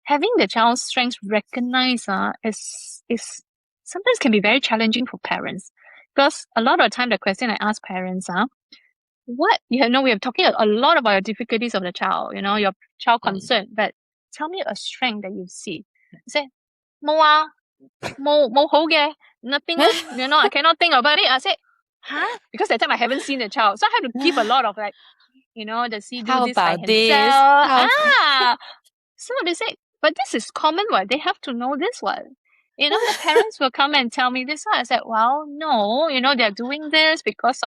having the child's strengths recognized is sometimes can be very challenging for parents. Because a lot of the time the question I ask parents we are talking a lot about your difficulties of the child, your child concern, but tell me a strength that you see. You say, "Mo hou ge, nothing, I cannot think about it." I say, because that time I haven't seen the child. So I have to give a lot of does he do How this by about this? himself? So they say, but this is common what? They have to know this one. The parents will come and tell me this one. I said, well, no, they're doing this because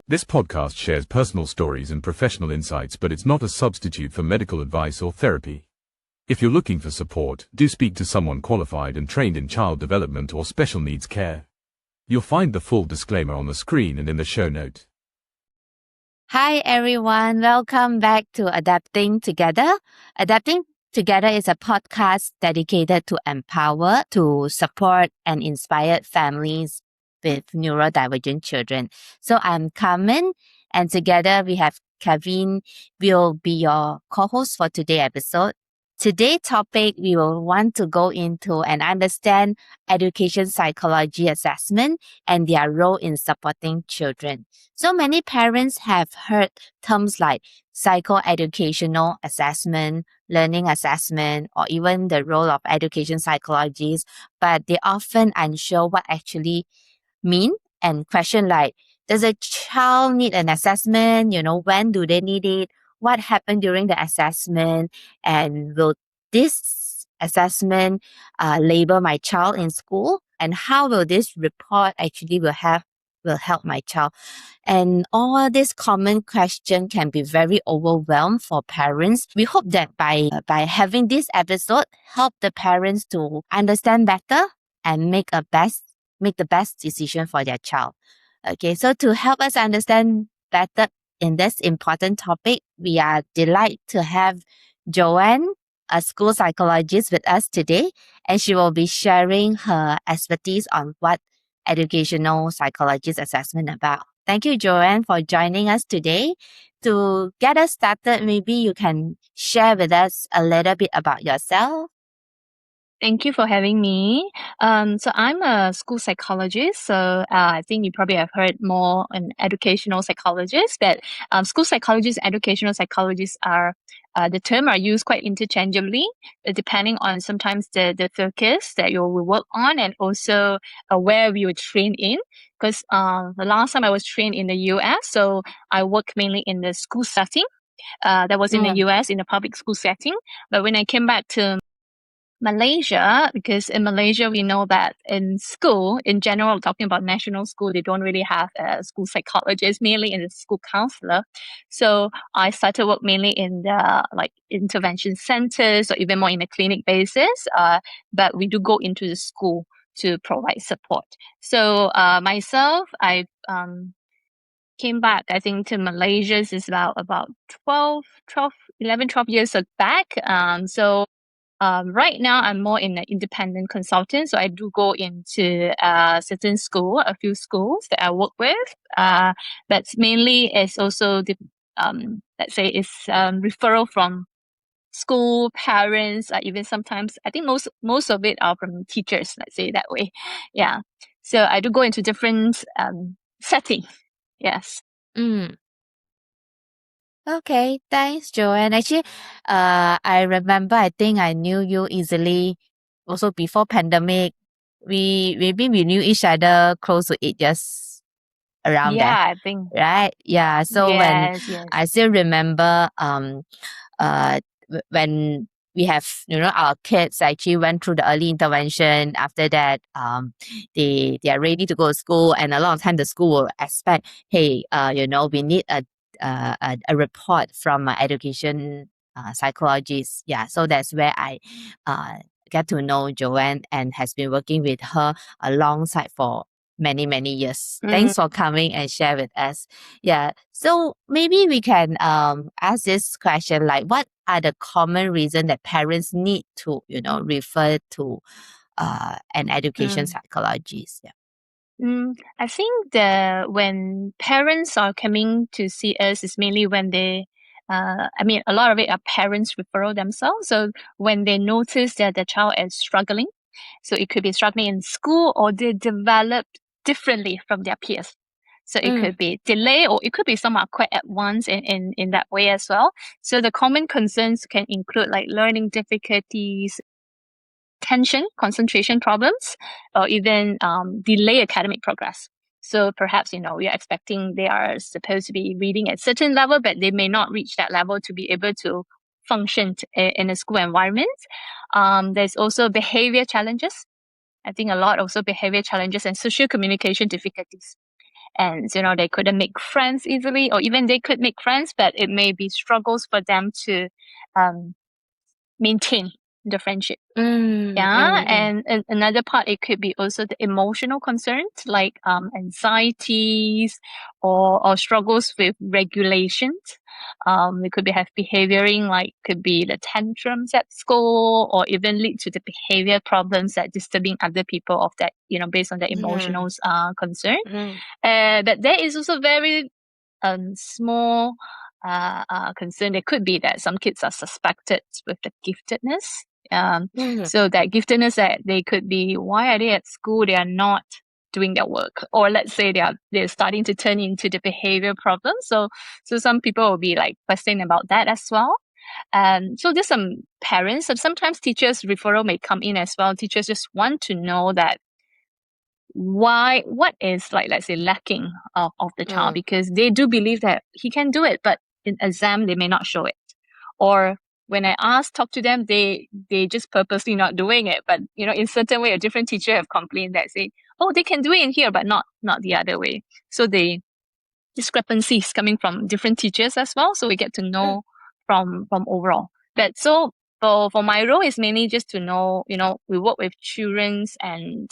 This podcast shares personal stories and professional insights, but it's not a substitute for medical advice or therapy. If you're looking for support, do speak to someone qualified and trained in child development or special needs care. You'll find the full disclaimer on the screen and in the show note. Hi everyone, welcome back to Adapting Together. Adapting Together is a podcast dedicated to empower, to support and inspire families with neurodivergent children. So I'm Carmen, and together we have Kevin. Will be your co-host for today's episode. Today's topic, we will want to go into and understand education psychology assessment and their role in supporting children. So many parents have heard terms like psychoeducational assessment, learning assessment, or even the role of education psychologists, but they're often unsure what actually mean and question like, does a child need an assessment? When do they need it? What happened during the assessment? And will this assessment label my child in school? And how will this report actually will help my child? And all these common questions can be very overwhelmed for parents. We hope that by having this episode, help the parents to understand better and make the best decision for their child. Okay, so to help us understand better in this important topic, we are delighted to have Joanne, a school psychologist, with us today, and she will be sharing her expertise on what educational psychologist assessment about. Thank you, Joanne, for joining us today. To get us started, maybe you can share with us a little bit about yourself. Thank you for having me. So I'm a school psychologist. So I think you probably have heard more an educational psychologist, but school psychologists, educational psychologists are the term are used quite interchangeably, depending on sometimes the focus that you will work on and also where you were trained in. Because the last time I was trained in the US, so I work mainly in the school setting. That was in the US in the public school setting. But when I came back to Malaysia, because in Malaysia, we know that in school, in general, talking about national school, they don't really have a school psychologist, mainly in the school counselor. So I started work mainly in the intervention centers or even more in a clinic basis. But we do go into the school to provide support. So myself, I came back, I think, to Malaysia is about 11, 12 years back. Right now, I'm more in an independent consultant, so I do go into a few schools that I work with. But mainly it's also let's say it's referral from school parents. Even sometimes I think most of it are from teachers. Let's say that way. Yeah. So I do go into different setting. Yes. Okay, thanks, Joanne. Actually, I remember, I think I knew you easily also before pandemic. We knew each other close to 8 years around there, Yeah, I think. right? Yeah. So when Yes. I still remember, when we have, our kids actually went through the early intervention. After that, they are ready to go to school, and a lot of time the school will expect, hey, we need a report from an education psychologist. Yeah, so that's where I get to know Joanne and has been working with her alongside for many, many years. Thanks for coming and share with us. Yeah, so maybe we can ask this question, like, what are the common reasons that parents need to, refer to an education psychologist? Yeah. I think when parents are coming to see us is mainly when a lot of it are parents referral themselves. So when they notice that the child is struggling, so it could be struggling in school or they develop differently from their peers. So it could be delay or it could be some are quite advanced in that way as well. So the common concerns can include like learning difficulties, attention, concentration problems, or even delay academic progress. So perhaps, we are expecting they are supposed to be reading at certain level, but they may not reach that level to be able to function in a school environment. There's also behavior challenges. I think a lot also behavior challenges and social communication difficulties. And, they couldn't make friends easily, or even they could make friends, but it may be struggles for them to um, maintain the friendship. Yeah, and another part, it could be also the emotional concerns like anxieties or struggles with regulations. It could be have behavioring like could be the tantrums at school or even lead to the behavior problems that disturbing other people of that, based on the emotional concern. But there is also very small concern. There could be that some kids are suspected with the giftedness. So that giftedness that they could be, why are they at school? They are not doing their work, or let's say they're starting to turn into the behavior problem. So some people will be like questioning about that as well. So there's some parents, and sometimes teachers referral may come in as well. Teachers just want to know that what is like, let's say, lacking of the child, because they do believe that he can do it, but in exam they may not show it. Or when I talk to them, they just purposely not doing it. But in certain way, a different teacher have complained that say, oh, they can do it in here, but not the other way. So the discrepancies coming from different teachers as well. So we get to know from overall. But so for my role is mainly just to know, we work with childrens and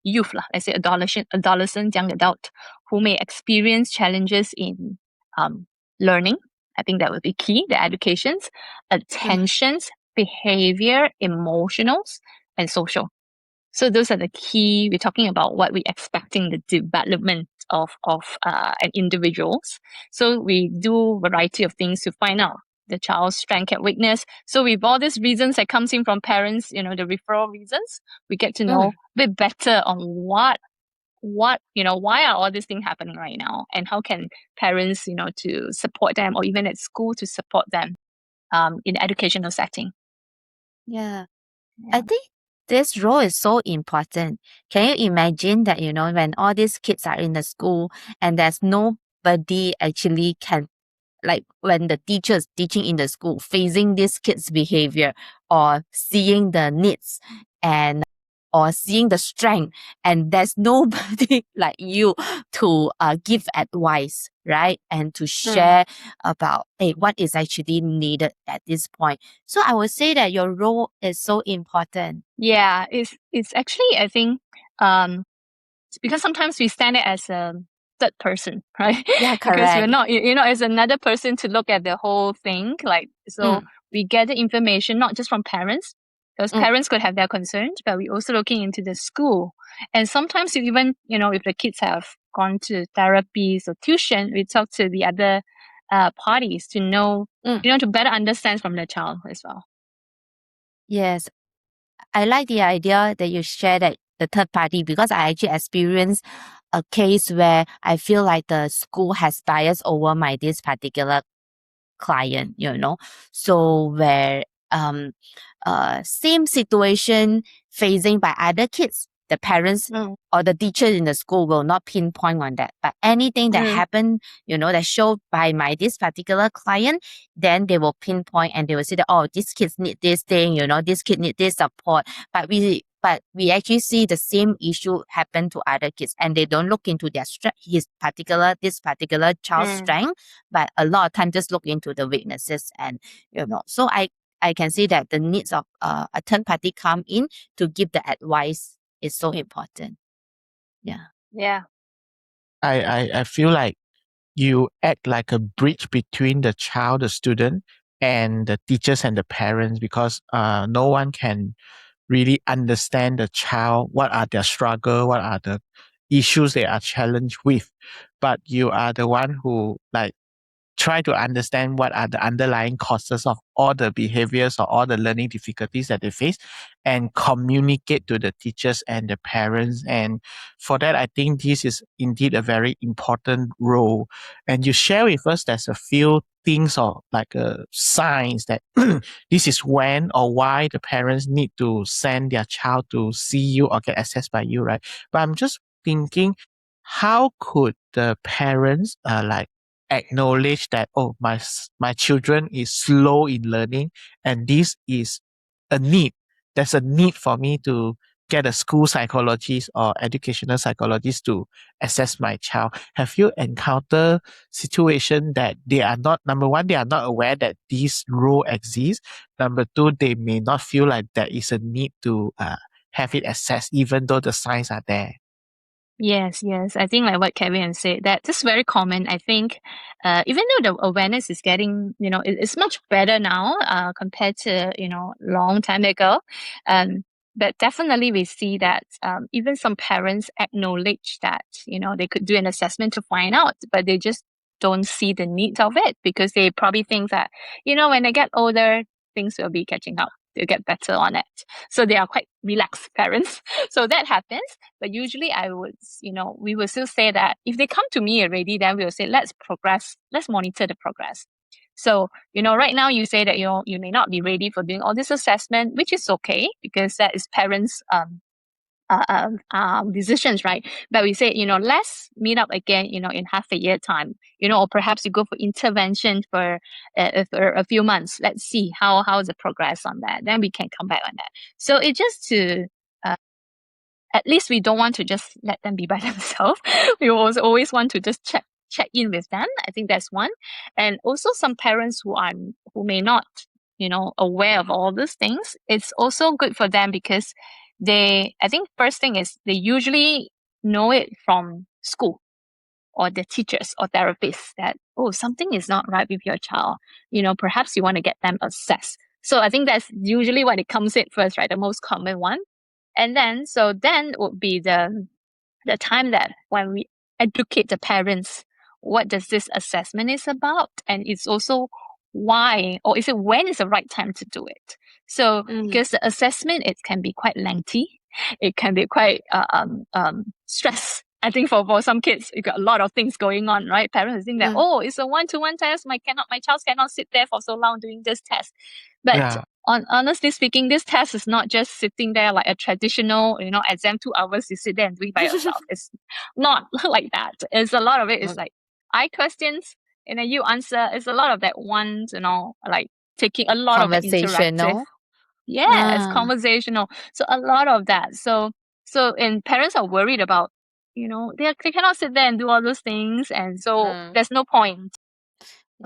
youth lah, let's say adolescent, young adult who may experience challenges in learning. I think that would be key. The educations, attentions, behavior, emotionals, and social. So those are the key. We're talking about what we're expecting the development of an individuals. So we do a variety of things to find out the child's strength and weakness. So with all these reasons that comes in from parents, the referral reasons, we get to know a bit better on what why are all these things happening right now, and how can parents, to support them, or even at school to support them in educational setting. Yeah. Yeah. I think this role is so important. Can you imagine that, when all these kids are in the school and there's nobody actually can, like when the teachers teaching in the school facing these kids' behavior or seeing the needs and or seeing the strength, and there's nobody like you to give advice, right? And to share about what is actually needed at this point. So I would say that your role is so important. Yeah, it's actually, I think, because sometimes we stand it as a third person, right? Yeah, Because we're correct. not, as another person to look at the whole thing. Like, so we get the information not just from parents, because parents could have their concerns, but we're also looking into the school. And sometimes even, if the kids have gone to therapies or tuition, we talk to the other parties to know, to better understand from the child as well. Yes. I like the idea that you share that the third party, because I actually experienced a case where I feel like the school has bias over this particular client, so where same situation facing by other kids, the parents or the teachers in the school will not pinpoint on that, but anything that happened, that showed by this particular client, then they will pinpoint and they will say that, oh, these kids need this thing, this kid need this support, but we actually see the same issue happen to other kids, and they don't look into their this particular child's strength, but a lot of time just look into the weaknesses. And so I can see that the needs of a third party come in to give the advice is so important. Yeah. I feel like you act like a bridge between the child, the student, and the teachers and the parents, because no one can really understand the child, what are their struggle, what are the issues they are challenged with, but you are the one who like try to understand what are the underlying causes of all the behaviors or all the learning difficulties that they face and communicate to the teachers and the parents. And for that, I think this is indeed a very important role. And you share with us there's a few things or like signs that this is when or why the parents need to send their child to see you or get assessed by you, right? But I'm just thinking, how could the parents like acknowledge that, oh, my children is slow in learning and this is a need. There's a need for me to get a school psychologist or educational psychologist to assess my child. Have you encountered situation that they are not, number one, they are not aware that this role exists. Number two, they may not feel like there is a need to have it assessed even though the signs are there. Yes, yes. I think like what Kevin has said, that this is very common. I think, even though the awareness is getting, it's much better now, compared to, long time ago. But definitely we see that, even some parents acknowledge that, they could do an assessment to find out, but they just don't see the need of it because they probably think that, when they get older, things will be catching up. They'll get better on it. So they are quite relaxed parents. So that happens. But usually we will still say that if they come to me already, then we'll say, let's progress, let's monitor the progress. So, right now you say that, you may not be ready for doing all this assessment, which is okay because that is parents' decisions, right? But we say, let's meet up again, in half a year time, or perhaps you go for intervention for a few months. Let's see how's the progress on that. Then we can come back on that. So it just to, at least we don't want to just let them be by themselves. We also always want to just check in with them. I think that's one. And also some parents who may not, aware of all these things. It's also good for them because I think first thing is they usually know it from school or the teachers or therapists that, oh, something is not right with your child. Perhaps you want to get them assessed. So I think that's usually what it comes in first, right? The most common one. And then would be the time that when we educate the parents, what does this assessment is about? And it's also why, or is it when is the right time to do it? So because the assessment, it can be quite lengthy. It can be quite stress. I think for some kids, you got a lot of things going on, right? Parents think that, oh, it's a one-to-one test. My child cannot sit there for so long doing this test. But honestly speaking, this test is not just sitting there like a traditional, exam 2 hours, you sit there and do it by yourself. It's not like that. It's a lot of it is like I questions and then you answer. It's a lot of that ones, like taking a lot of the interactive. Yes, conversational. So a lot of that. So and parents are worried about, they cannot sit there and do all those things, and so there's no point.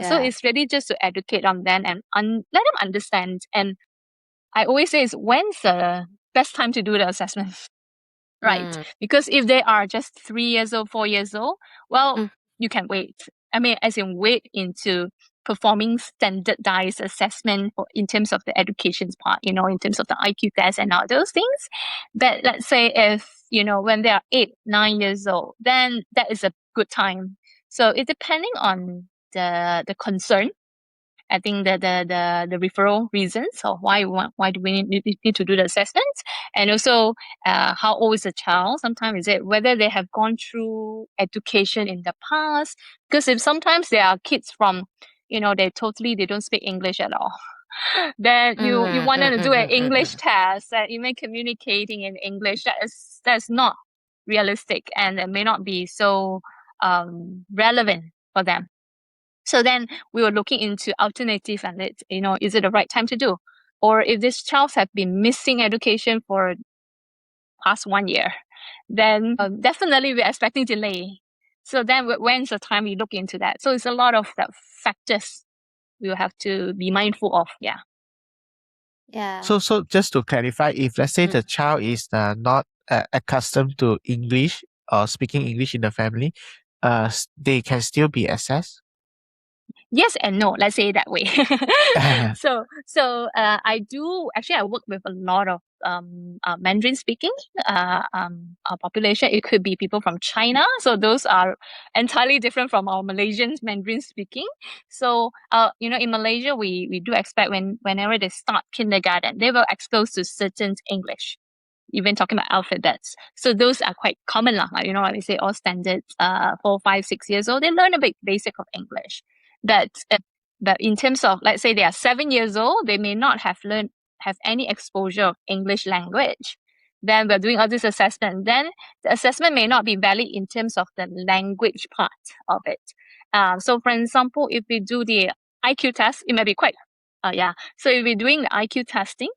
So it's really just to educate on them and let them understand. And I always say, is when's the best time to do the assessment? Right. Because if they are just 3 years old, 4 years old, well, you can wait. I mean, as in wait into performing standardized assessment in terms of the education part, in terms of the IQ test and all those things. But let's say if, when they are 8, 9 years old, then that is a good time. So it depending on the concern. I think the referral reasons of why do we need to do the assessments, and also how old is the child. Sometimes is it whether they have gone through education in the past, because if sometimes there are kids from, they don't speak English at all. Then you want them to do an English test that even communicating in English, that's not realistic and it may not be so relevant for them. So then we were looking into alternative and is it the right time to do? Or if this child have been missing education for past 1 year, then definitely we're expecting delay. So then when's the time we look into that? So it's a lot of that factors we will have to be mindful of. Yeah. Yeah. So just to clarify, if let's say the child is not accustomed to English or speaking English in the family, they can still be assessed? Yes and no, let's say it that way. So I work with a lot of Mandarin speaking population. It could be people from China. So those are entirely different from our Malaysians Mandarin speaking. So in Malaysia, we do expect whenever they start kindergarten, they will expose to certain English, even talking about alphabets. So those are quite common lah. Like, like we say, all standards, 4, 5, 6 years old, they learn a bit basic of English. But in terms of, let's say they are 7 years old, they may not have any exposure of English language. Then we're doing all this assessment. Then the assessment may not be valid in terms of the language part of it. So for example, if we do the IQ test, it may be quite, So if we're doing the IQ testing,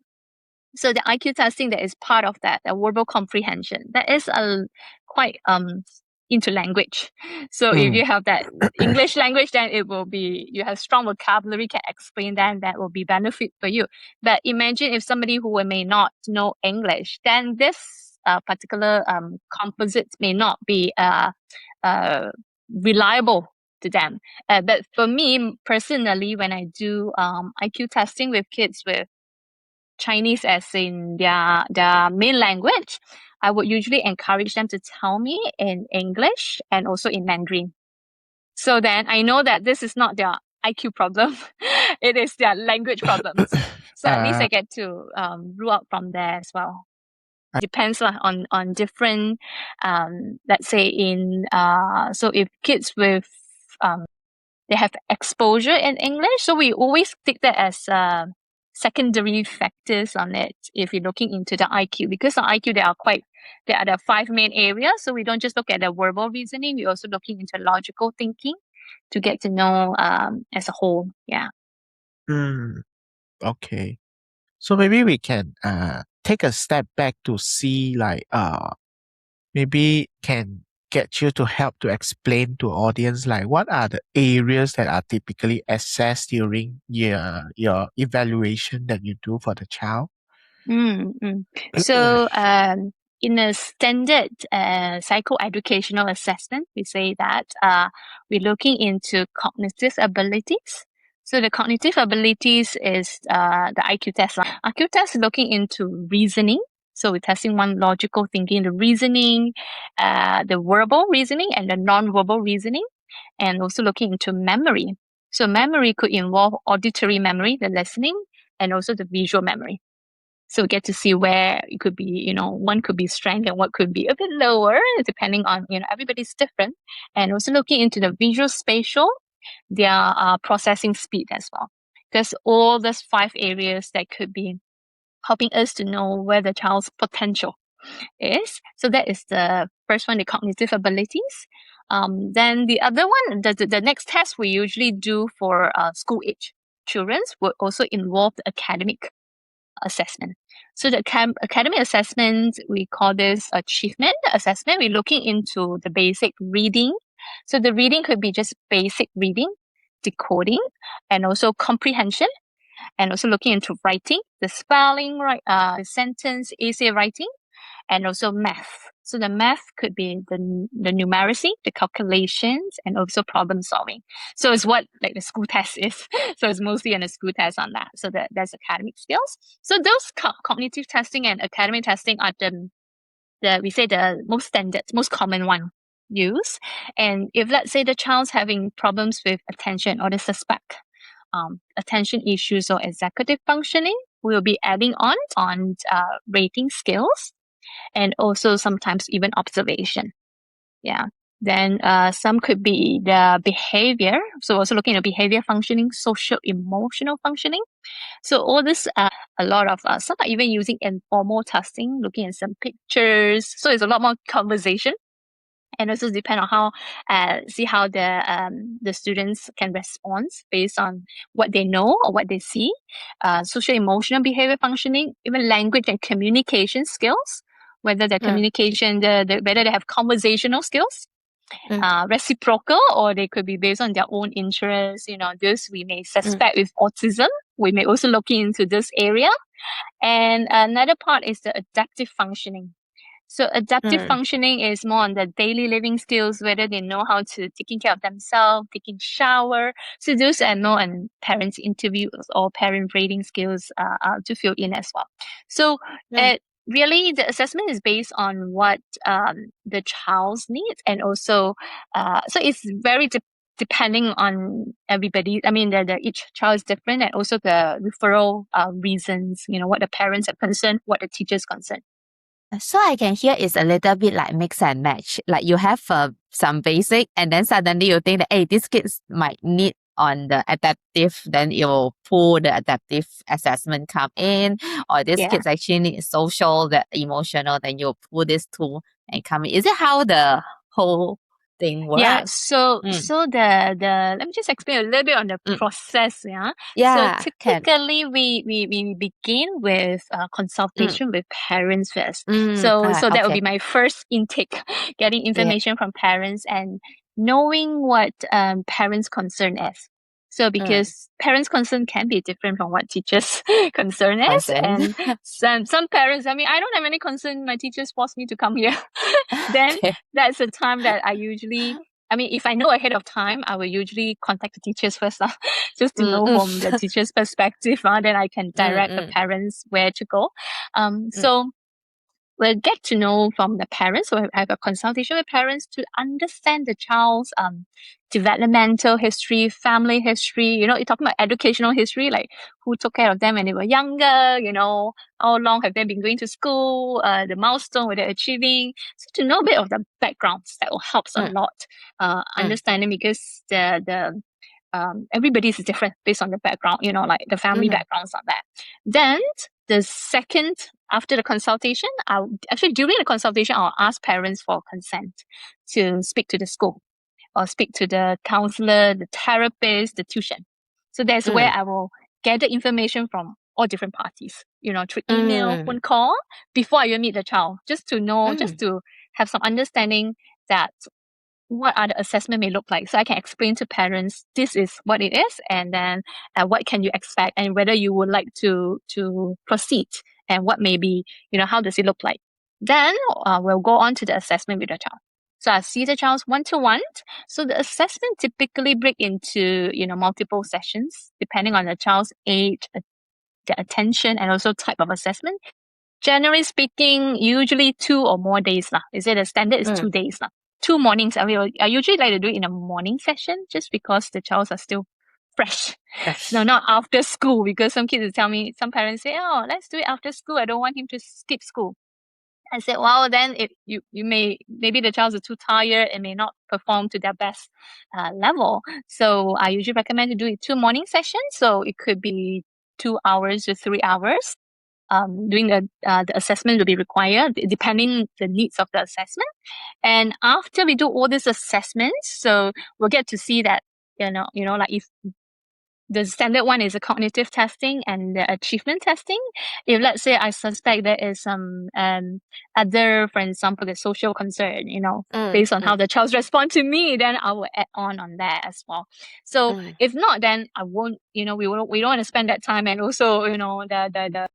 so the IQ testing that is part of that, the verbal comprehension, that is quite into language. So if you have that English language, then it will be, you have strong vocabulary, can explain that will be benefit for you. But imagine if somebody who may not know English, then this particular composite may not be reliable to them. But for me personally, when I do IQ testing with kids with Chinese as in their main language, I would usually encourage them to tell me in English and also in Mandarin. So then I know that this is not their IQ problem, it is their language problems. So at least I get to rule out from there as well. Depends on different, let's say so if kids with they have exposure in English, so we always take that as secondary factors on it if you're looking into the IQ, because the IQ there are the 5 main areas. So we don't just look at the verbal reasoning, we're also looking into logical thinking to get to know as a whole. Okay. So maybe we can take a step back to see maybe can get you to help to explain to audience what are the areas that are typically assessed during your evaluation that you do for the child. So in a standard psychoeducational assessment, we say that we're looking into cognitive abilities. So the cognitive abilities is the IQ test. IQ test is looking into reasoning. So we're testing one, logical thinking, the reasoning, the verbal reasoning and the non-verbal reasoning, and also looking into memory. So memory could involve auditory memory, the listening, and also the visual memory. So we get to see where it could be, one could be strength and what could be a bit lower, depending on, everybody's different. And also looking into the visual spatial, their processing speed as well. There's all those 5 areas that could be helping us to know where the child's potential is. So that is the first one, the cognitive abilities. Then the other one, the next test we usually do for school age children would also involve the academic assessment. So the academic assessment, we call this achievement assessment. We're looking into the basic reading. So the reading could be just basic reading, decoding, and also comprehension, and also looking into writing, the spelling, the sentence, essay writing, and also math. So the math could be the numeracy, the calculations, and also problem solving. So it's what the school test is. So it's mostly in a school test on that. So that's academic skills. So those cognitive testing and academic testing are the most standard, most common one used. And if let's say the child's having problems with attention or they suspect attention issues or executive functioning, we'll be adding on rating skills, and also sometimes even observation. Then some could be the behavior. So also looking at behavior functioning, social emotional functioning. So all this, a lot of some are even using informal testing, looking at some pictures. So it's a lot more conversation. And also depend on how the students can respond based on what they know or what they see. Social emotional behavior functioning, even language and communication skills, whether their communication, whether they have conversational skills, reciprocal, or they could be based on their own interests. This we may suspect with autism. We may also look into this area. And another part is the adaptive functioning. So adaptive functioning is more on the daily living skills, whether they know how to taking care of themselves, taking shower. So those are more on parents' interviews or parent rating skills to fill in as well. So really, the assessment is based on what the child's needs, and also so it's very depending on everybody. I mean, each child is different, and also the referral reasons. What the parents are concerned, what the teachers concerned. So I can hear it's a little bit like mix and match. Like you have some basic, and then suddenly you think that, hey, these kids might need on the adaptive, then you will pull the adaptive assessment come in, or these kids actually need social, the emotional, then you pull this tool and come in. Is it how the whole thing works? Yeah, so the let me just explain a little bit on the process. Yeah, so typically we begin with consultation with parents first. So that would be my first intake, getting information from parents and knowing what parents' concern is. So because parents' concern can be different from what teachers' concern is, and some parents, I mean, I don't have any concern. My teachers force me to come here. Then that's the time that I usually, I mean, if I know ahead of time, I will usually contact the teachers first, just to know from the teacher's perspective. Then I can direct the parents where to go. So we'll get to know from the parents. So I have a consultation with parents to understand the child's developmental history, family history. You're talking about educational history, like who took care of them when they were younger, how long have they been going to school, the milestone were they achieving. So to know a bit of the backgrounds, that will help a lot understanding, because the everybody is different based on the background, like the family backgrounds on that. Then the second, after the consultation, during the consultation, I'll ask parents for consent to speak to the school or speak to the counselor, the therapist, the tuition. So that's where I will gather information from all different parties, through email, phone call, before I even meet the child, just to know, just to have some understanding that what are the assessment may look like. So I can explain to parents, this is what it is, and then what can you expect, and whether you would like to proceed, and what may be, how does it look like. Then we'll go on to the assessment with the child. So I see the child's one-to-one. So the assessment typically break into, multiple sessions, depending on the child's age, the attention, and also type of assessment. Generally speaking, usually 2 or more days. Is it a standard is 2 days. 2 mornings. I usually like to do it in a morning session, just because the childs are still fresh. No, not after school, because some kids will tell me, some parents say, oh, let's do it after school. I don't want him to skip school. I said, well, then maybe the child is too tired and may not perform to their best level. So I usually recommend to do it 2 morning sessions. So it could be 2 hours to 3 hours. Doing the assessment will be required, depending the needs of the assessment. And after we do all these assessments, so we'll get to see that, like if the standard one is a cognitive testing and the achievement testing. If let's say I suspect there is some other, for example, the social concern, based on how the child's respond to me, then I will add on that as well. So if not, then I won't, we don't want to spend that time, and also, the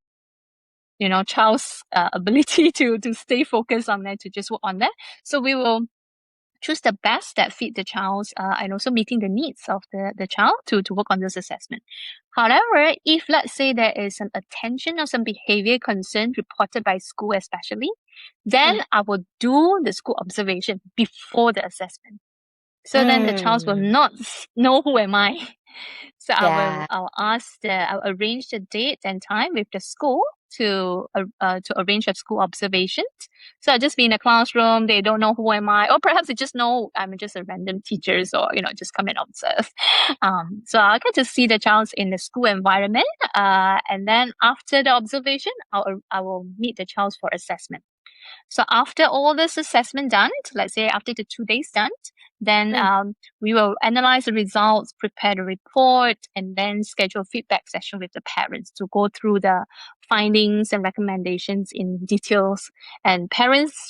child's ability to stay focused on that, to just work on that. So we will choose the best that fit the child's and also meeting the needs of the child to work on this assessment. However, if let's say there is some attention or some behavior concern reported by school especially, then I will do the school observation before the assessment. So then the child will not know who am I. So I'll arrange the date and time with the school to arrange a school observation. So I'll just be in a classroom, they don't know who am I, or perhaps they just know I'm just a random teacher, so just come and observe. So I'll get to see the child in the school environment, and then after the observation, I will meet the child for assessment. So after all this assessment done, let's say after the 2 days done, then we will analyze the results, prepare the report, and then schedule a feedback session with the parents to go through the findings and recommendations in details. And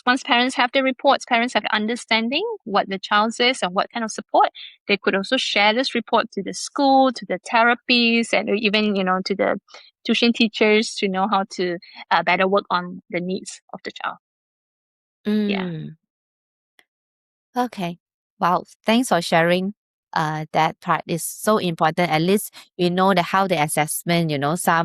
once parents have the reports, parents have understanding what the child is and what kind of support, they could also share this report to the school, to the therapists, and even, to the tuition teachers, to know how to better work on the needs of the child. Yeah. Okay. Wow. Thanks for sharing. That part is so important. At least we know that how the assessment, like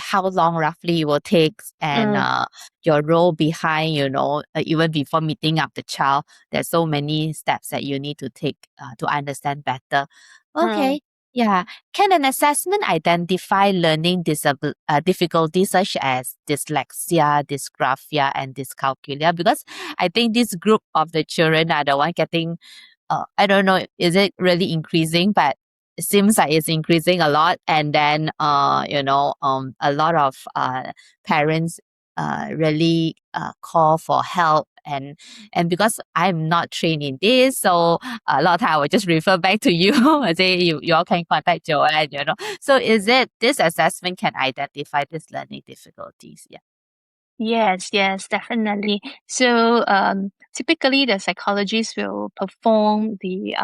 how long roughly it will take, and your role behind, even before meeting up the child. There's so many steps that you need to take to understand better. Okay. Yeah. Can an assessment identify learning difficulties such as dyslexia, dysgraphia, and dyscalculia? Because I think this group of the children are the one getting, I don't know, is it really increasing? But it seems like it's increasing a lot. And then, a lot of parents really call for help. And because I'm not trained in this, so a lot of time I will just refer back to you. I say you all can contact Joanne, So is it this assessment can identify these learning difficulties? Yeah. Yes, definitely. So typically the psychologist will perform the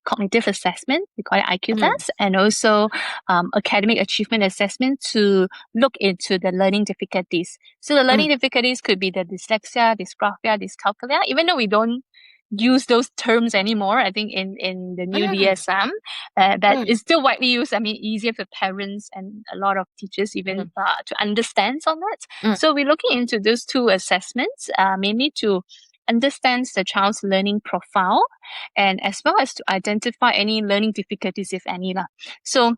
cognitive assessment, we call it IQ test, and also academic achievement assessment to look into the learning difficulties. So the learning difficulties could be the dyslexia, dysgraphia, dyscalculia, even though we don't use those terms anymore, I think in the new DSM, but it's still widely used. I mean, easier for parents and a lot of teachers even to understand on that. So we're looking into those two assessments, mainly to understand the child's learning profile and as well as to identify any learning difficulties, if any. So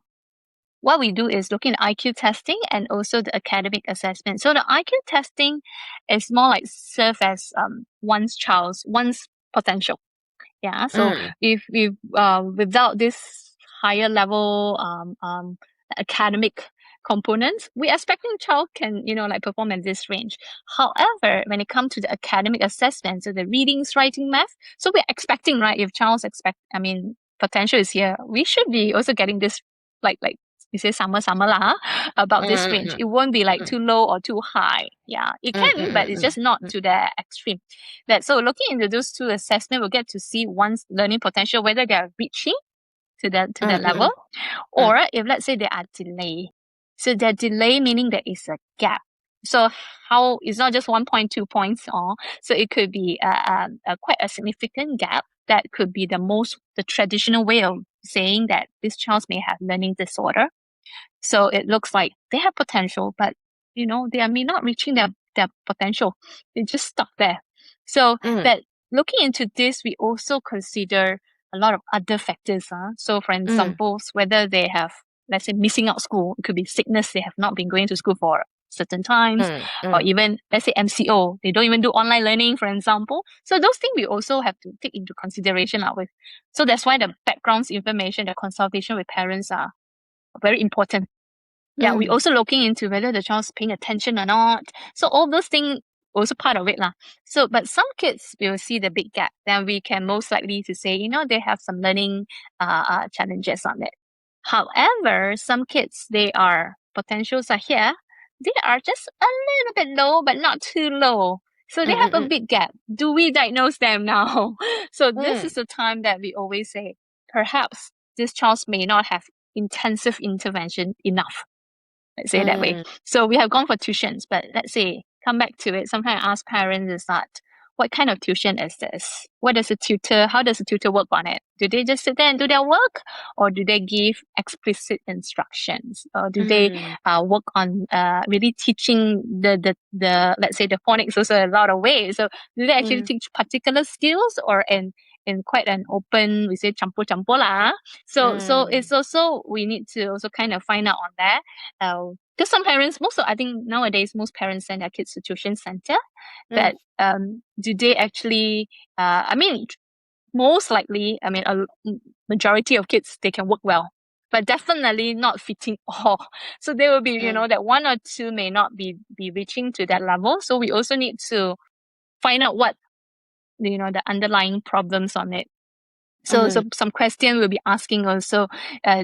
what we do is looking at IQ testing and also the academic assessment. So the IQ testing is more like serve as one's potential. Yeah. So if without this higher level academic components, we expecting child can perform at this range. However, when it comes to the academic assessment, so the readings, writing, math, so we're expecting, right, if child's potential is here, we should be also getting this like you say summer lah, about this range. It won't be like too low or too high. Yeah, it can, but it's just not to the extreme. So looking into those two assessment, we'll get to see one's learning potential, whether they are reaching to that level, or if let's say they are delayed. So that delay meaning there is a gap. So how it's not just 1.2 points, or so it could be quite a significant gap. That could be the traditional way of saying that this child may have learning disorder. So it looks like they have potential, but they are may not reaching their potential. They just stuck there. So but looking into this, we also consider a lot of other factors. So for example, whether they have, let's say, missing out school, it could be sickness, they have not been going to school for certain times, or even let's say MCO, they don't even do online learning, for example. So those things we also have to take into consideration with. So that's why the backgrounds information, the consultation with parents are very important. Yeah, we also looking into whether the child's paying attention or not. So all those things also part of it lah. So, but some kids we will see the big gap. Then we can most likely to say, they have some learning challenges on it. However, some kids, they are potentials are here. They are just a little bit low, but not too low. So they have a big gap. Do we diagnose them now? So this is the time that we always say, perhaps this child may not have intensive intervention enough. Let's say that way. So we have gone for tuitions, but let's say, come back to it. Sometimes I ask parents is that, what kind of tuition is this? How does the tutor work on it? Do they just sit there and do their work? Or do they give explicit instructions? Or do they work on really teaching the let's say the phonics also a lot of ways. So do they actually teach particular skills, or in quite an open, we say campur lah. So it's also, we need to also kind of find out on that. Because some parents, I think nowadays most parents send their kids to tuition center, but do they actually? Most likely, a majority of kids, they can work well, but definitely not fitting all. So there will be, that one or two may not be reaching to that level. So we also need to find out what the underlying problems on it. So some question we'll be asking also,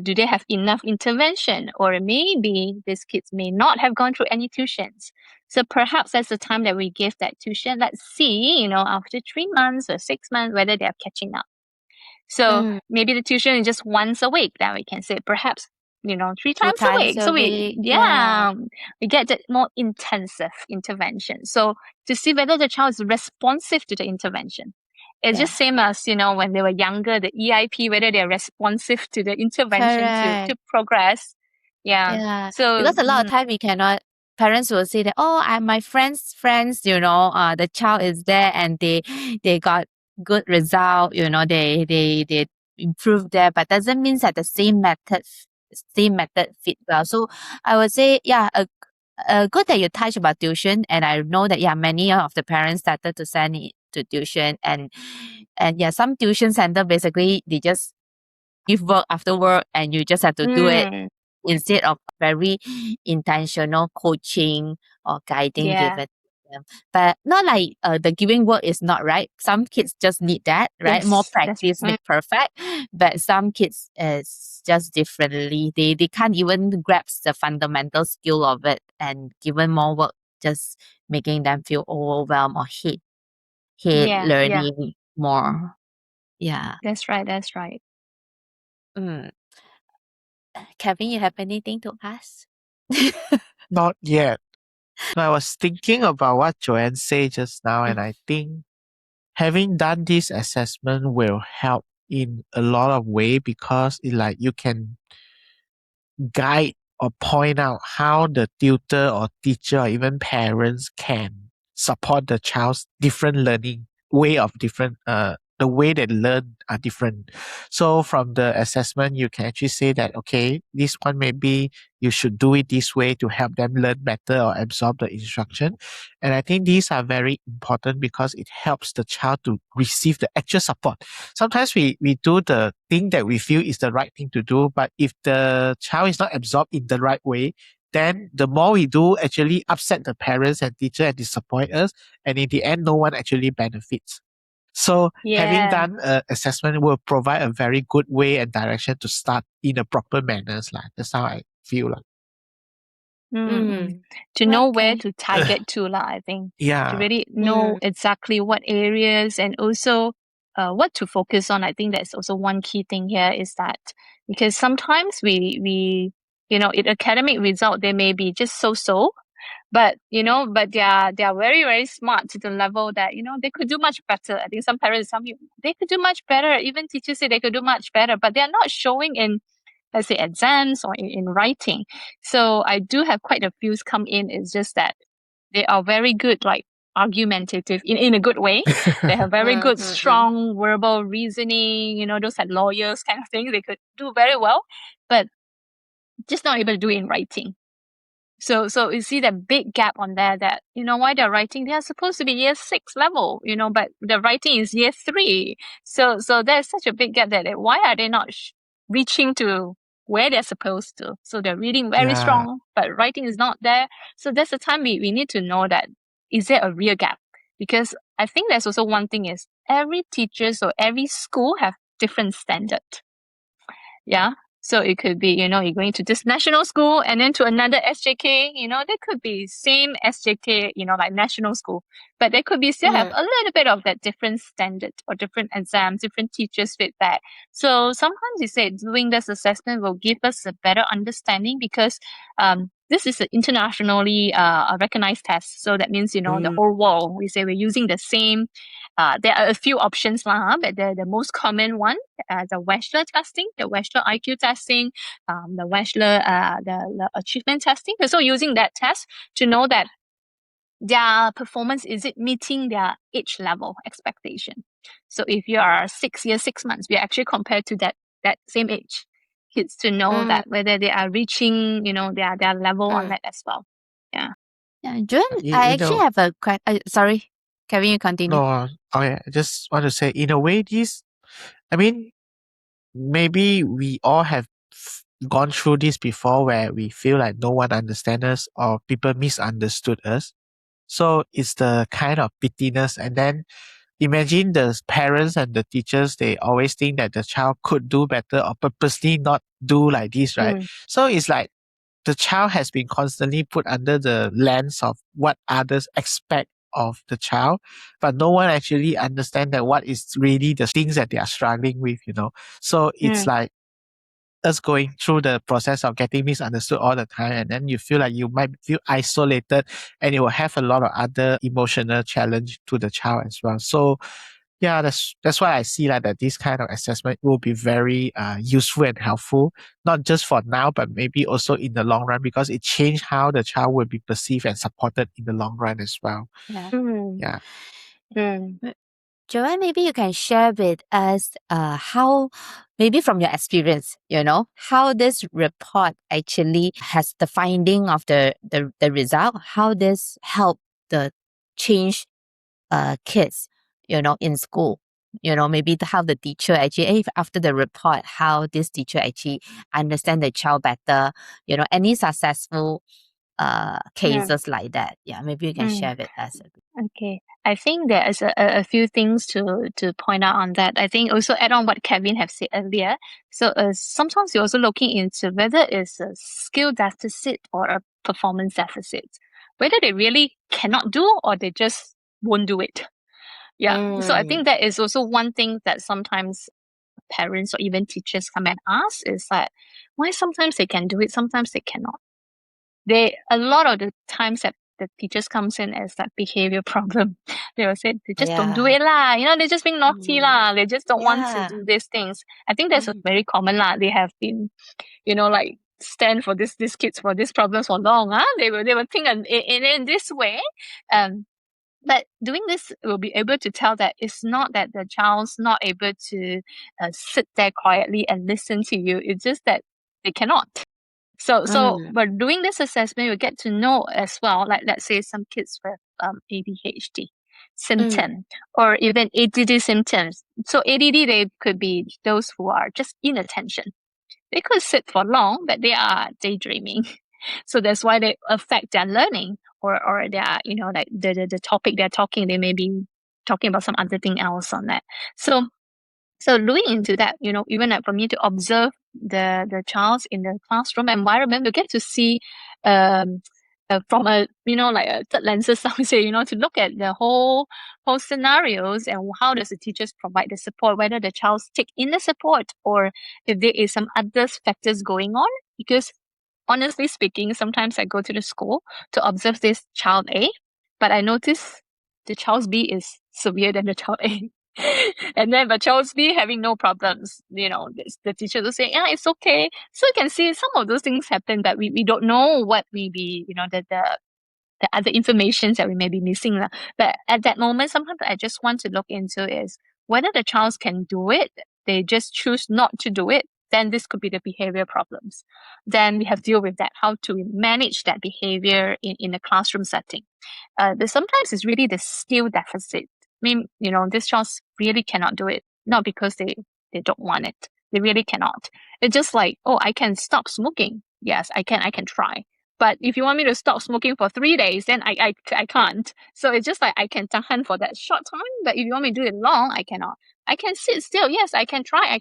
do they have enough intervention? Or maybe these kids may not have gone through any tuitions. So perhaps that's the time that we give that tuition. Let's see, after 3 months or 6 months, whether they are catching up. So maybe the tuition is just once a week. Then we can say perhaps 3 2 times a times week. a So week. Yeah. we get that more intensive intervention. So to see whether the child is responsive to the intervention. It's just same as, when they were younger, the EIP, whether they're responsive to the intervention to Correct. progress. Yeah. Yeah. So Because a lot of time we cannot, parents will say that, oh, I'm my friend's friends, the child is there and they got good result, they improve there, but doesn't mean that the same method fit well. So I would say, good that you touched about tuition, and I know that many of the parents started to send it to tuition, and some tuition center basically they just give work after work and you just have to do it instead of very intentional coaching or guiding yeah. given to them. But not like the giving work is not right. Some kids just need that, right? More Yes. practice make perfect. But some kids is just differently. They can't even grasp the fundamental skill of it, and given more work just making them feel overwhelmed or hate Yeah. learning more. Yeah. That's right. That's right. Mm. Kevin, you have anything to ask? Not yet. I was thinking about what Joanne said just now, and I think having done this assessment will help in a lot of way because you can guide or point out how the tutor or teacher or even parents can support the child's different learning way of different the way they learn are different. So from the assessment you can actually say that okay, this one maybe you should do it this way to help them learn better or absorb the instruction. And I think these are very important because it helps the child to receive the actual support. Sometimes we do the thing that we feel is the right thing to do, but if the child is not absorbed in the right way, then the more we do actually upset the parents and teacher and disappoint us, and in the end no one actually benefits. So having Yeah. done an assessment will provide a very good way and direction to start in a proper manners. That's how I feel. Mm-mm. To know where Okay. to target to, I think. To Yeah. really know exactly what areas and also what to focus on. I think that's also one key thing here is that because sometimes we in academic result they may be just so, but but they are very very smart to the level that they could do much better. I think some parents tell me they could do much better. Even teachers say they could do much better, but they are not showing in, let's say, exams or in writing. So I do have quite a few come in. It's just that they are very good, like argumentative in a good way. They have very good, strong verbal reasoning, those like lawyers kind of thing. They could do very well, but just not able to do it in writing. So you see that big gap on there that, why they're writing, they're supposed to be year 6 level, but the writing is year 3. So there's such a big gap that why are they not reaching to where they're supposed to? So they're reading very Yeah. strong, but writing is not there. So that's the time we need to know that, is there a real gap? Because I think there's also one thing is every teachers or every school have different standard. Yeah. So it could be, you're going to this national school and then to another SJK, there could be same SJK, like national school, but they could be still have a little bit of that different standard or different exams, different teachers feedback. So sometimes you say doing this assessment will give us a better understanding because this is an internationally a recognized test. So that means, the whole world, we say we're using the same. There are a few options, but the most common one, the Wechsler testing, the Wechsler IQ testing, the Wechsler the achievement testing. So using that test to know that their performance, is it meeting their age level expectation? So if you are 6 years, 6 months, we actually compare to that same age kids to know that whether they are reaching, their level on that as well. Yeah. Yeah, Joanne, You, I you actually know, have a question. Sorry, Kevin, you continue. no, okay, I just want to say, in a way, I mean, maybe we all have gone through this before where we feel like no one understands us or people misunderstood us. So it's the kind of pittiness. And then imagine the parents and the teachers, they always think that the child could do better or purposely not do like this, right? So it's like the child has been constantly put under the lens of what others expect of the child, but no one actually understand that what is really the things that they are struggling with. So it's like us going through the process of getting misunderstood all the time, and then you feel like you might feel isolated, and it will have a lot of other emotional challenge to the child as well. So yeah, that's why I see like that this kind of assessment will be very useful and helpful, not just for now, but maybe also in the long run, because it changed how the child will be perceived and supported in the long run as well. Yeah. Yeah. Joanne, maybe you can share with us how, maybe from your experience, how this report actually has the finding of the result, how this help the change kids, in school. Maybe how the teacher actually, after the report, how this teacher actually understand the child better, any successful cases like that. Yeah, maybe you can share with us a bit. Okay, I think there is a few things to point out on that. I think also add on what Kevin have said earlier. So sometimes you're also looking into whether it's a skill deficit or a performance deficit, whether they really cannot do or they just won't do it. Yeah. So I think that is also one thing that sometimes parents or even teachers come and ask is that why sometimes they can do it, sometimes they cannot. A lot of the times that the teachers comes in as that behavior problem. They will say they just don't do it lah. They're just being naughty lah. They just don't want to do these things. I think that's very common lah. They have been, like stand for these kids for these problems for long. They will think in this way. But doing this will be able to tell that it's not that the child's not able to sit there quietly and listen to you. It's just that they cannot. So but doing this assessment, you get to know as well, like let's say some kids with ADHD symptom or even ADD symptoms. So ADD, they could be those who are just inattention. They could sit for long, but they are daydreaming. So that's why they affect their learning or their, like the topic they're talking, they may be talking about some other thing else on that. So looking into that, even like for me to observe the child in the classroom environment, we get to see from a like a third lenses, I would say, to look at the whole scenarios and how does the teachers provide the support, whether the child's take in the support or if there is some other factors going on. Because honestly speaking, sometimes I go to the school to observe this child A, but I notice the child B is severe than the child A. And then but child B having no problems, the teacher will say, yeah, it's okay. So you can see some of those things happen, but we don't know what may be, the other informations that we may be missing. But at that moment, sometimes I just want to look into is whether the child can do it, they just choose not to do it, then this could be the behavior problems. Then we have to deal with that, how to manage that behavior in a classroom setting. Sometimes it's really the skill deficit. I mean, this child really cannot do it, not because they don't want it. They really cannot. It's just like, oh, I can stop smoking. Yes, I can try. But if you want me to stop smoking for 3 days, then I can't. So it's just like I can tahan for that short time, but if you want me to do it long, I cannot. I can sit still. Yes, I can try.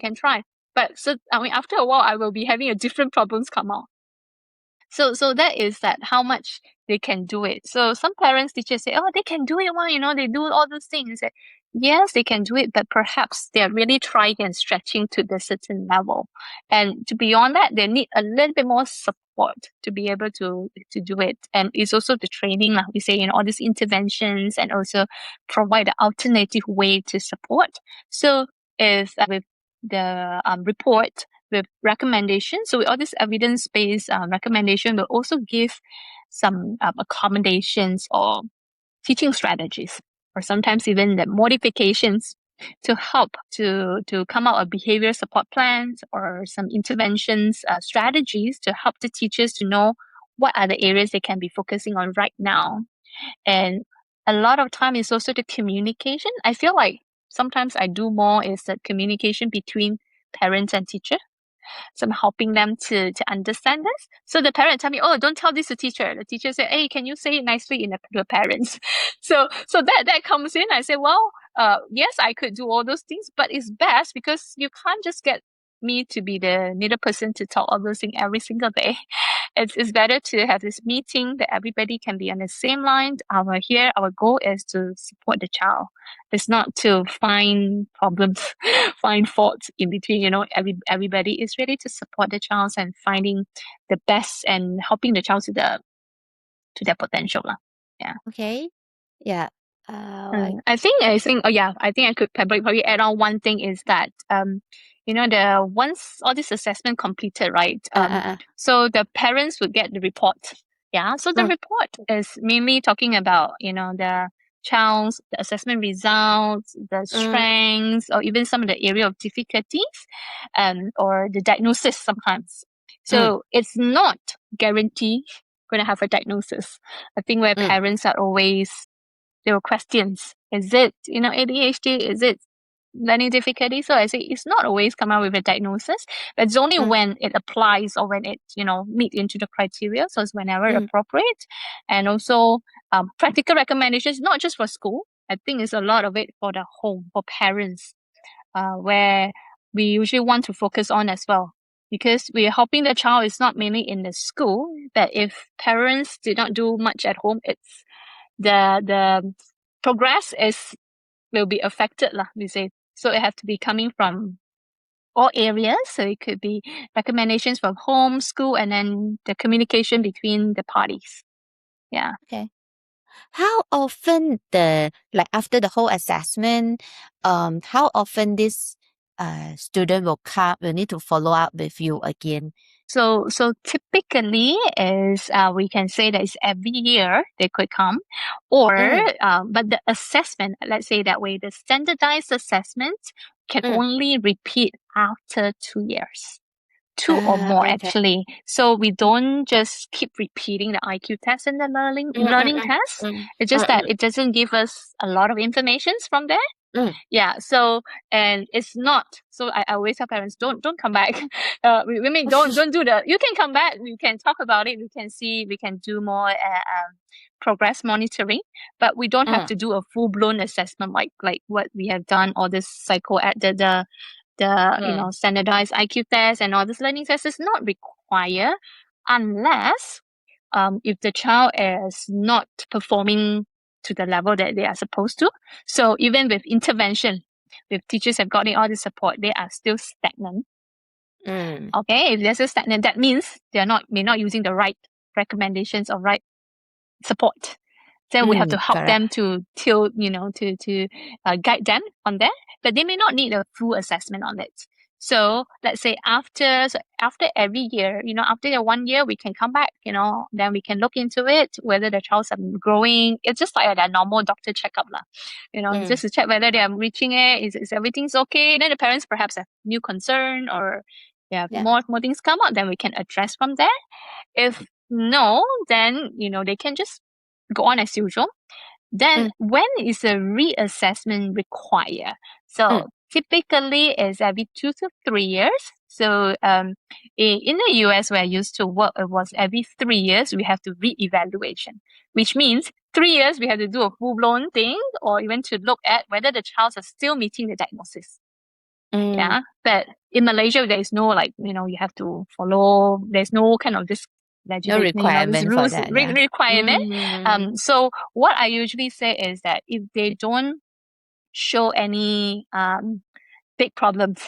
But so after a while, I will be having a different problems come out. So that is that how much they can do it. So some parents, teachers say, oh, they can do it. They do all those things. Yes, they can do it, but perhaps they're really trying and stretching to the certain level. And to beyond that, they need a little bit more support to be able to do it. And it's also the training, like we say, all these interventions and also provide an alternative way to support. So if with the report, with recommendations. So with all this evidence-based recommendation, will also give some accommodations or teaching strategies, or sometimes even the modifications to help to come out with behavior support plans or some interventions strategies to help the teachers to know what are the areas they can be focusing on right now. And a lot of time is also the communication. I feel like sometimes I do more is the communication between parents and teacher. So I'm helping them to understand this. So the parent tell me, oh, don't tell this to teacher. The teacher said, hey, can you say it nicely to the parents? So that comes in. I say, well, yes, I could do all those things, but it's best because you can't just get me to be the middle person to talk all those things every single day. it's better to have this meeting that everybody can be on the same line. Our goal is to support the child. It's not to find problems, find faults in between. Everybody is ready to support the child and finding the best and helping the child to their potential lah. Yeah. Okay. Yeah. I think I could probably add on one thing is that the once all this assessment completed, right? So the parents would get the report. Yeah. So the report is mainly talking about the child's the assessment results, the strengths, or even some of the area of difficulties, or the diagnosis sometimes. So it's not guaranteed going to have a diagnosis. I think where parents are always there were questions. Is it, ADHD? Is it learning difficulty? So I say it's not always come out with a diagnosis, but it's only when it applies or when it, meet into the criteria. So it's whenever appropriate. And also practical recommendations, not just for school. I think it's a lot of it for the home, for parents, where we usually want to focus on as well. Because we are helping the child is not mainly in the school, but if parents did not do much at home, it's the progress will be affected lah, we say. So it has to be coming from all areas. So it could be recommendations from home, school, and then the communication between the parties. Yeah. Okay. How often after the whole assessment, how often this student will need to follow up with you again? So typically is we can say that it's every year they could come, or but the assessment, let's say that way, the standardized assessment can only repeat after 2 years. 2 or more actually. So we don't just keep repeating the IQ test and the learning test. It's just that it doesn't give us a lot of information from there. Yeah. So and it's not. So I always tell parents, don't come back. We mean don't do the. You can come back. We can talk about it. We can see. We can do more progress monitoring, but we don't have to do a full blown assessment like what we have done. All this the standardized IQ test and all this learning test is not required unless if the child is not performing to the level that they are supposed to. So even with intervention, if teachers have gotten all the support, they are still stagnant. Okay, if they're still stagnant, that means may not using the right recommendations or right support. Then we have to help them to guide them on that, but they may not need a full assessment on it. So let's say after every year, after the 1 year, we can come back, then we can look into it, whether the child's growing. It's just like a normal doctor checkup lah, just to check whether they are reaching it, is everything's okay. Then the parents perhaps have new concern or more things come out, then we can address from there. If no, then, they can just go on as usual. Then when is a reassessment required? So typically it's every 2 to 3 years. So in the US where I used to work, it was every 3 years we have to re-evaluation, which means 3 years we have to do a full-blown thing or even to look at whether the child is still meeting the diagnosis. Yeah, but in Malaysia there is no you have to follow. There's no kind of this requirement rules, for that. requirement. So what I usually say is that if they don't show any big problems,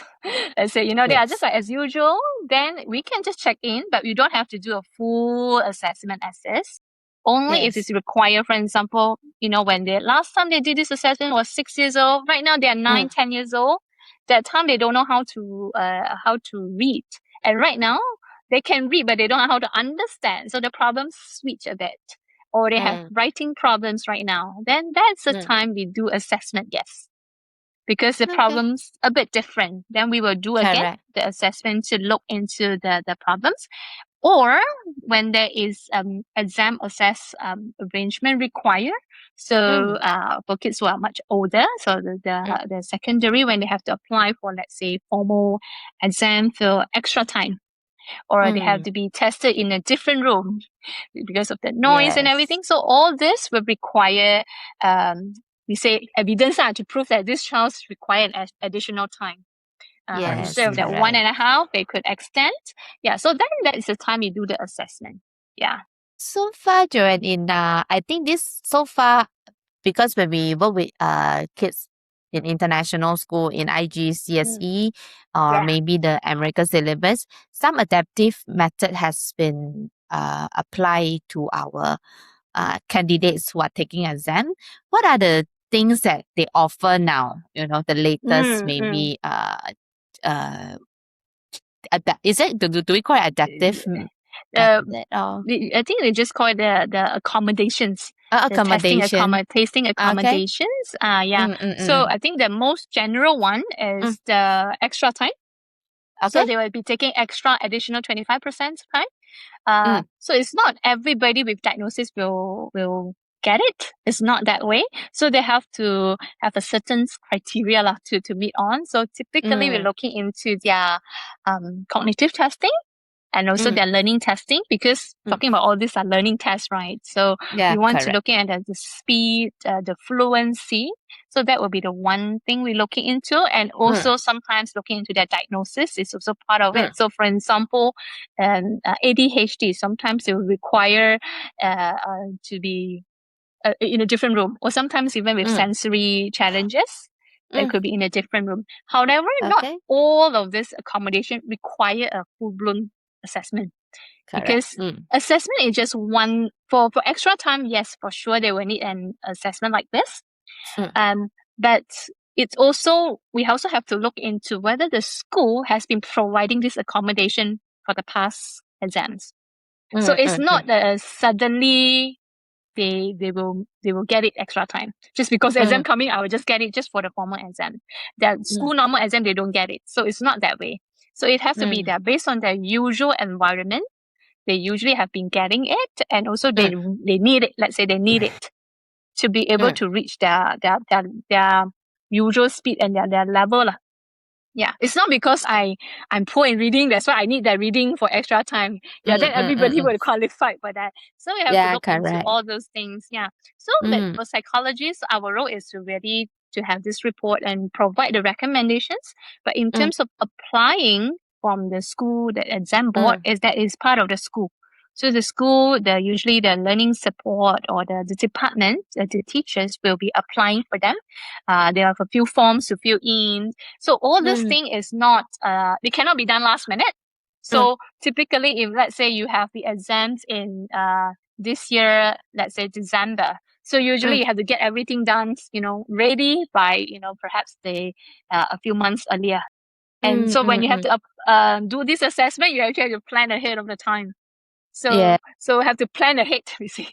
let's say they are just like as usual, then we can just check in, but we don't have to do a full assessment assess. Only if it's required. For example, when the last time they did this assessment was 6 years old. Right now they are 9, 10 years old. That time they don't know how to read, and right now they can read, but they don't know how to understand. So the problems switch a bit, or they have writing problems right now. Then that's the time we do assessment. Yes, because the problem's a bit different. Then we will do again the assessment to look into the problems. Or when there is exam assess arrangement required. So for kids who are much older, so the secondary, when they have to apply for, let's say, formal exam for extra time, or they have to be tested in a different room because of the noise and everything. So all this will require, we say, evidence to prove that this child's require an additional time. Instead of that right. 1.5, they could extend. Yeah, so then that is the time you do the assessment. Yeah. So far, Joanne, I think this so far, because when we work with kids in international school in IGCSE or Yeah. maybe the American syllabus, some adaptive method has been applied to our candidates who are taking exam. What are the things that they offer now? You know, the latest maybe uh is it do we call it adaptive Uh, method or I think they just call it the accommodations, the accommodation? tasting Okay. accommodations. Yeah. Mm, mm, So mm, I think the most general one mm. is the extra time. So Okay. they will be taking extra additional 25% time. Mm, So it's not everybody with diagnosis will get it. It's not that way. So they have to have a certain criteria lah to meet on. So typically we're mm, looking into their cognitive testing and also mm, their learning testing, because mm. talking about all these are learning tests, right? So Yeah, we want to correct. look at the speed, the fluency. So that will be the one thing we're looking into, and Mm, also sometimes looking into their diagnosis is also part of mm, it. So for example, ADHD, sometimes they will require to be in a different room, or sometimes even with mm, sensory challenges, that mm. could be in a different room. However, not Okay. all of this accommodation require a full-blown assessment, Correct. because assessment is just one for extra time. Yes, for sure they will need an assessment like this. Mm. But it's also, we also have to look into whether the school has been providing this accommodation for the past exams. So Mm, it's mm, mm, not suddenly they will get it extra time just because exam mm, coming. I will just get it just for the formal exam. That mm, school normal exam they don't get it, so it's not that way. So it has to be mm, that based on their usual environment, they usually have been getting it, and also mm, they need it. Let's say they need it to be able mm, to reach their usual speed and their level lah. Yeah, it's not because I'm poor in reading, that's why I need that reading for extra time. Yeah, mm, then mm, mm, everybody mm. will qualify for that. So we have to Yeah, look into correct. all those things. Yeah. So that Mm, for psychologists, our role is to really to have this report and provide the recommendations. But in mm, terms of applying from the school, the exam board, mm, is that is part of the school. So the school, the usually the learning support or the department, the teachers will be applying for them. There are a few forms to fill in. So all this mm, thing is not, it cannot be done last minute. mm, So typically, if let's say you have the exams in this year, let's say December, so usually mm, you have to get everything done, ready by, perhaps a few months earlier. And mm, so when mm, you have mm. to do this assessment, you actually have to plan ahead of the time. Yeah, So have to plan ahead, you see.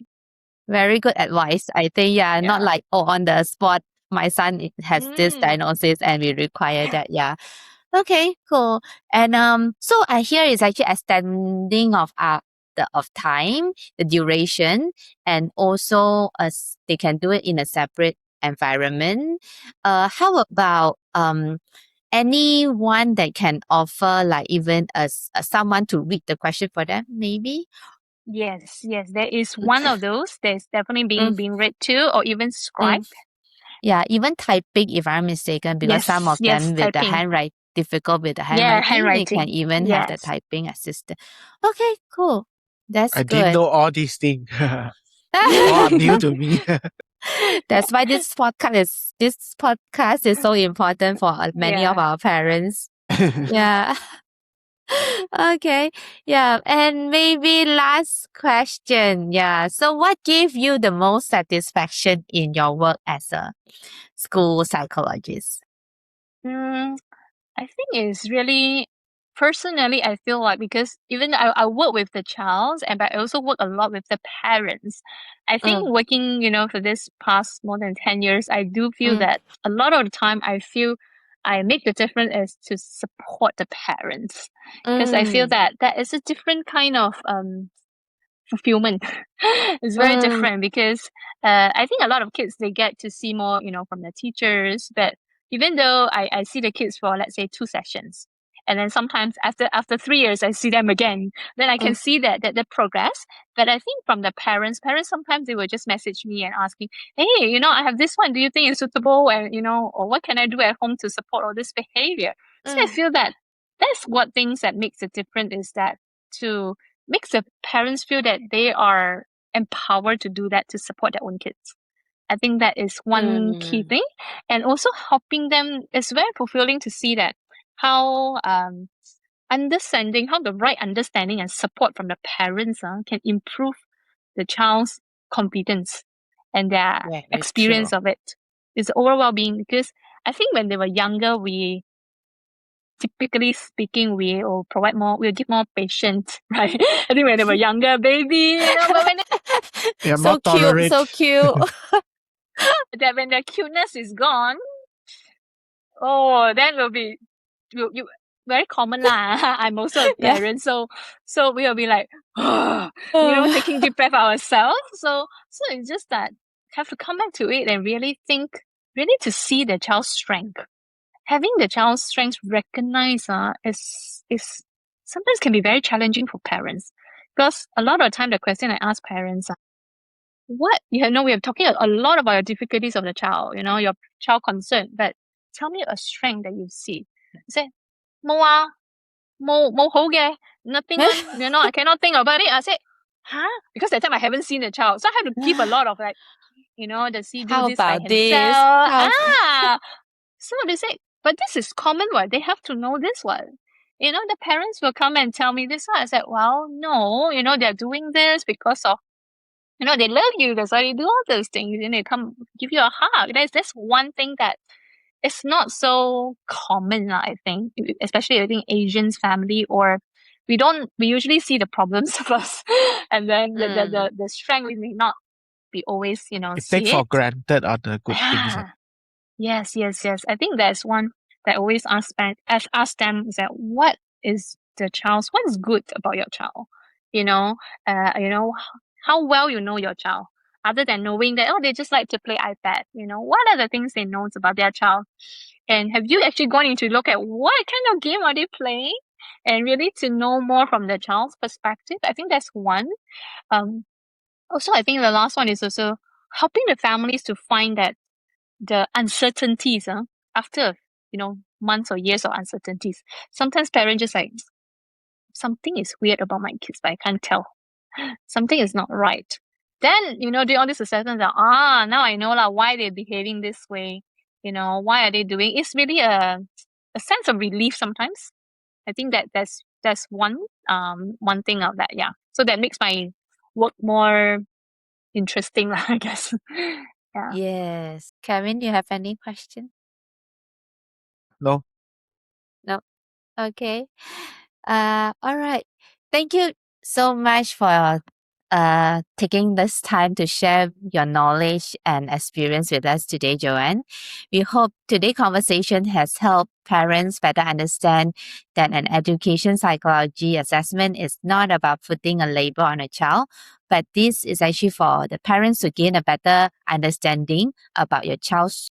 very good advice. I think, yeah, not Yeah. like, oh, on the spot, my son has this Mm. diagnosis and we require that. Yeah. Okay, cool. And so I hear it's actually extending of the of time, the duration, and also as they can do it in a separate environment. How about anyone that can offer like even as someone to read the question for them, maybe? Yes, there is one of those. There's definitely Mm, being read to or even mm. scribed. Yeah, even typing, if I'm mistaken, because some of Yes, them with the typing. handwrite difficult with the Yeah, handwriting, they can handwriting. even have the Yes. typing assistant. Okay, cool. That's I didn't good. know all these things. All are new to me. That's why this podcast is so important for many of Yeah. our parents. Yeah. Okay. Yeah. And maybe last question. Yeah. So what gave you the most satisfaction in your work as a school psychologist? Mm, I think it's really personally, I feel like, because even though I work with the child, and but I also work a lot with the parents. I think Mm, working, for this past more than 10 years, I do feel mm, that a lot of the time I feel I make the difference is to support the parents, because I feel mm, that that is a different kind of fulfillment. It's very mm, different because I think a lot of kids they get to see more, from the teachers. But even though I see the kids for let's say 2 sessions, and then sometimes after 3 years I see them again, then I can mm, see that the progress. But I think from the parents sometimes they will just message me and ask me, hey, I have this one. Do you think it's suitable? And or what can I do at home to support all this behavior? So I feel that that's what things that makes it different, is that to make the parents feel that they are empowered to do that, to support their own kids. I think that is one key thing. And also helping them, it's very fulfilling to see that how understanding, how the right understanding and support from the parents can improve the child's confidence and their Very experience true. of it. It's overall well-being, because I think when they were younger, typically speaking, we'll give more patience, right? I think when they were younger, baby, but when You're So more cute, tolerant. so cute. when their cuteness is gone, oh, then we'll be you very common lah. I'm also a Yeah. parent, so we'll be like, taking deep breath ourselves. So it's just that have to come back to it and really think, really to see the child's strength. Having the child's strengths recognized is sometimes can be very challenging for parents, because a lot of the time the question I ask parents are, what we are talking a lot about your difficulties of the child, your child concern, but tell me a strength that you see. I say, "Mo mo hou ge, nothing one, I cannot think about it." I say, huh? Because that time I haven't seen the child, so I have to give a lot of like, does he do How this by about this? himself? How So they say, but this is common what? They have to know this one. The parents will come and tell me this one. I said, well, no, they're doing this because of, they love you. That's why they do all those things. And they come give you a hug. That's one thing that is not so common, I think, especially I think Asians family, or we usually see the problems first, and then the strength we may not be always, You see take for it. granted all the good things. Yes. I think there's one that I always ask them, is that what is what is good about your child? You know, how well you know your child, other than knowing that, they just like to play iPad. What are the things they know about their child? And have you actually gone into look at what kind of game are they playing? And really to know more from the child's perspective. I think that's one. Also, I think the last one is also helping the families to find that the uncertainties after months or years of uncertainties, sometimes parents just like, something is weird about my kids, but I can't tell, something is not right. Then doing all this assessments, now I know why they're behaving this way, why are they doing. It's really a sense of relief sometimes. I think that's one thing of that. So that makes my work more interesting I guess. Yeah. Yes. Kevin, you have any question? No. No. Okay. All right. Thank you so much for taking this time to share your knowledge and experience with us today, Joanne. We hope today's conversation has helped parents better understand that an education psychology assessment is not about putting a label on a child, but this is actually for the parents to gain a better understanding about your child's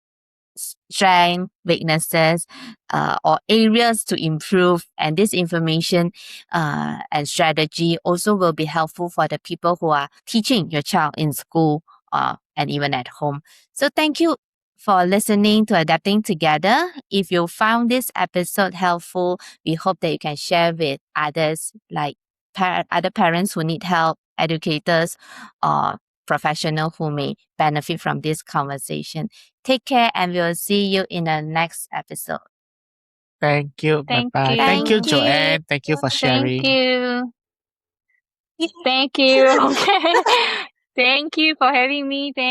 strength, weaknesses, or areas to improve. And this information and strategy also will be helpful for the people who are teaching your child in school and even at home. So thank you for listening to Adapting Together. If you found this episode helpful, we hope that you can share with others, like other parents who need help, educators, or professional who may benefit from this conversation. Take care, and we'll see you in the next episode. Thank you. Thank Bye-bye. you. Thank you, Thank Joanne. Thank you for sharing. Thank you. Thank you. Okay. Thank you for having me. Thank